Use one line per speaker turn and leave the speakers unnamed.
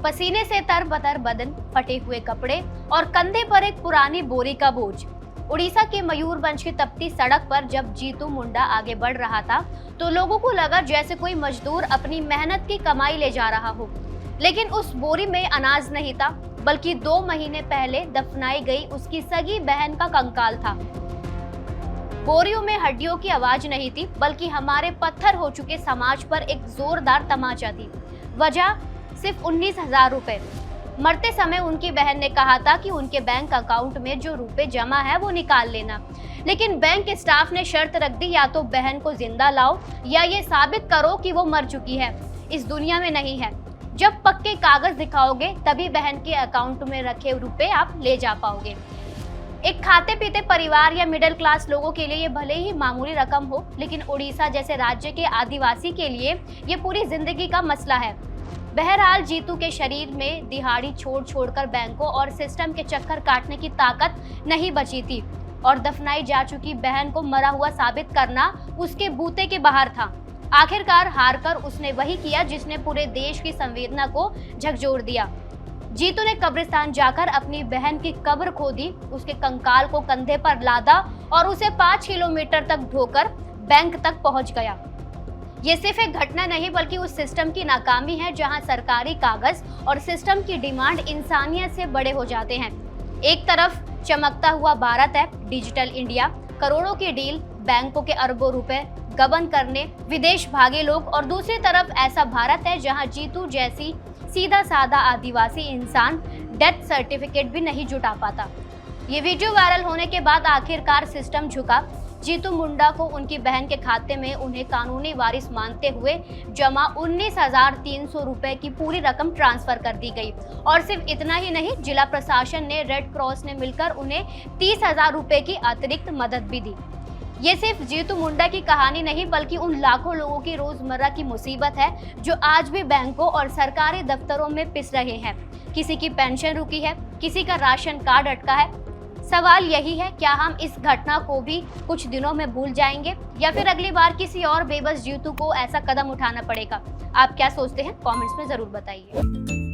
पसीने से तरबतर बदन, फटे हुए कपड़े और कंधे पर एक पुरानी बोरी का बोझ। उड़ीसा के मयूरभंज की तपती सड़क पर जब जीतू मुंडा आगे बढ़ रहा था तो लोगों को लगा जैसे कोई मजदूर अपनी मेहनत की कमाई ले जा रहा हो। लेकिन उस बोरी में अनाज नहीं था, बल्कि 2 महीने पहले दफनाई गई उसकी सगी बहन का कंकाल था। बोरियों में हड्डियों की आवाज नहीं थी, बल्कि हमारे पत्थर हो चुके समाज पर एक जोरदार तमाचा थी। वजह सिर्फ 19,000 रुपए। मरते समय उनकी बहन ने कहा था कि उनके बैंक अकाउंट में जो रुपए जमा है वो निकाल लेना, लेकिन बैंक स्टाफ ने शर्त रख दी, या तो बहन को जिंदा लाओ या ये साबित करो कि वो मर चुकी है, इस दुनिया में नहीं है। जब पक्के कागज दिखाओगे तभी बहन के अकाउंट में रखे रुपए आप ले जा पाओगे। एक खाते पीते परिवार या मिडिल क्लास लोगों के लिए ये भले ही मामूली रकम हो, लेकिन उड़ीसा जैसे राज्य के आदिवासी के लिए ये पूरी जिंदगी का मसला है। बहरहाल जीतू के शरीर में दिहाड़ी छोड़कर बैंकों और सिस्टम के चक्कर काटने की ताकत नहीं बची थी, और दफनाई जा चुकी बहन को मरा हुआ साबित करना उसके बूते के बाहर था। आखिरकार हारकर उसने वही किया जिसने पूरे देश की संवेदना को झकझोर दिया। जीतू ने कब्रिस्तान जाकर अपनी बहन की कब्र खोदी, उसके कंकाल को कंधे पर लादा और उसे 5 किलोमीटर तक ढोकर बैंक तक पहुंच गया। ये सिर्फ एक घटना नहीं, बल्कि उस सिस्टम की नाकामी है जहां सरकारी कागज और सिस्टम की डिमांड इंसानियत से बड़े हो जाते हैं। एक तरफ चमकता हुआ भारत है, डिजिटल इंडिया, करोड़ों की डील, बैंकों के अरबों रुपए गबन करने विदेश भागे लोग, और दूसरी तरफ ऐसा भारत है जहां जीतू जैसी सीधा साधा आदिवासी इंसान डेथ सर्टिफिकेट भी नहीं जुटा पाता। ये वीडियो वायरल होने के बाद आखिरकार सिस्टम झुका। जीतू मुंडा को उनकी बहन के खाते में उन्हें कानूनी वारिस मानते हुए जमा 19,300 रुपए की पूरी रकम ट्रांसफर कर दी गई। और सिर्फ इतना ही नहीं, जिला प्रशासन ने, रेड क्रॉस ने मिलकर उन्हें 30,000 रुपए की अतिरिक्त मदद भी दी। ये सिर्फ जीतू मुंडा की कहानी नहीं, बल्कि उन लाखों लोगों की रोजमर्रा की मुसीबत है जो आज भी बैंकों और सरकारी दफ्तरों में पिस रहे हैं। किसी की पेंशन रुकी है, किसी का राशन कार्ड अटका है। सवाल यही है, क्या हम इस घटना को भी कुछ दिनों में भूल जाएंगे, या फिर अगली बार किसी और बेबस जीतू को ऐसा कदम उठाना पड़ेगा? आप क्या सोचते हैं? कमेंट्स में जरूर बताइए।